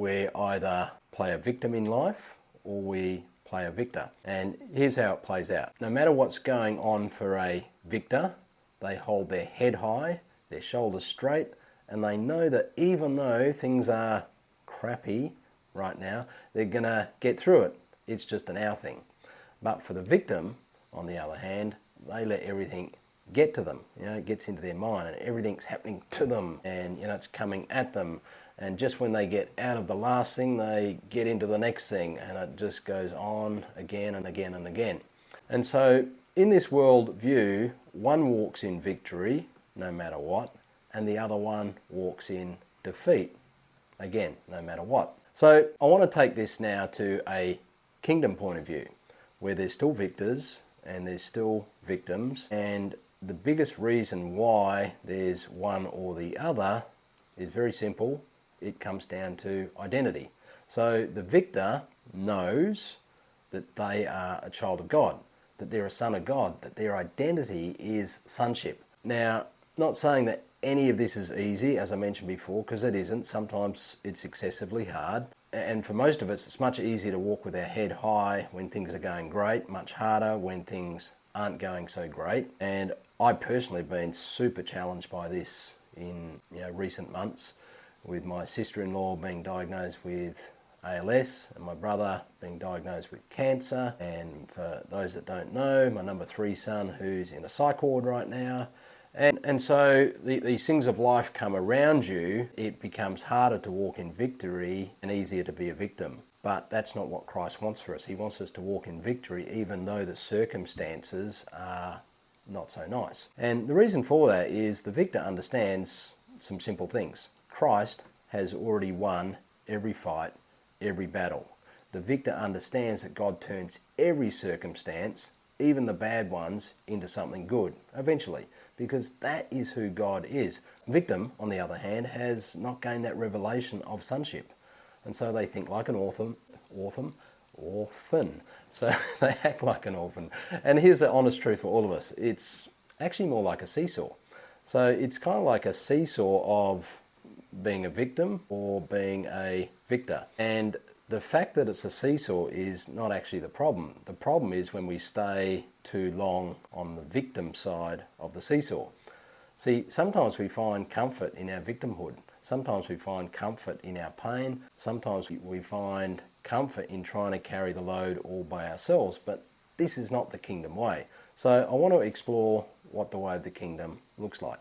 we either play a victim in life or we play a victor. And here's how it plays out. No matter what's going on for a victor, they hold their head high, their shoulders straight, and they know that even though things are crappy right now, they're gonna get through it. It's just an hour thing. But for the victim, on the other hand, they let everything get to them. It gets into their mind and everything's happening to them, and it's coming at them. And just when they get out of the last thing, they get into the next thing, and it just goes on again and again and again. And so in this world view, one walks in victory no matter what, and the other one walks in defeat, again, no matter what. So I want to take this now to a kingdom point of view, where there's still victors and there's still victims, and the biggest reason why there's one or the other is very simple. It comes down to identity. So the victor knows that they are a child of God, that they're a son of God, that their identity is sonship. Now, not saying that any of this is easy, as I mentioned before, because it isn't. Sometimes it's excessively hard. And for most of us, it's much easier to walk with our head high when things are going great, much harder when things aren't going so great. And I personally have been super challenged by this in recent months, with my sister-in-law being diagnosed with ALS and my brother being diagnosed with cancer. And for those that don't know, my number 3 son who's in a psych ward right now. And so these things of life come around you, it becomes harder to walk in victory and easier to be a victim. But that's not what Christ wants for us. He wants us to walk in victory even though the circumstances are not so nice. And the reason for that is the victor understands some simple things. Christ has already won every fight, every battle. The victor understands that God turns every circumstance, even the bad ones, into something good, eventually, because that is who God is. Victim, on the other hand, has not gained that revelation of sonship. And so they think like an orphan. So they act like an orphan. And here's the honest truth for all of us. It's actually more like a seesaw. So it's kind of like a seesaw of being a victim or being a victor. And the fact that it's a seesaw is not actually the problem. The problem is when we stay too long on the victim side of the seesaw. See, sometimes we find comfort in our victimhood. Sometimes we find comfort in our pain. Sometimes we find comfort in trying to carry the load all by ourselves. But this is not the kingdom way. So I want to explore what the way of the kingdom looks like.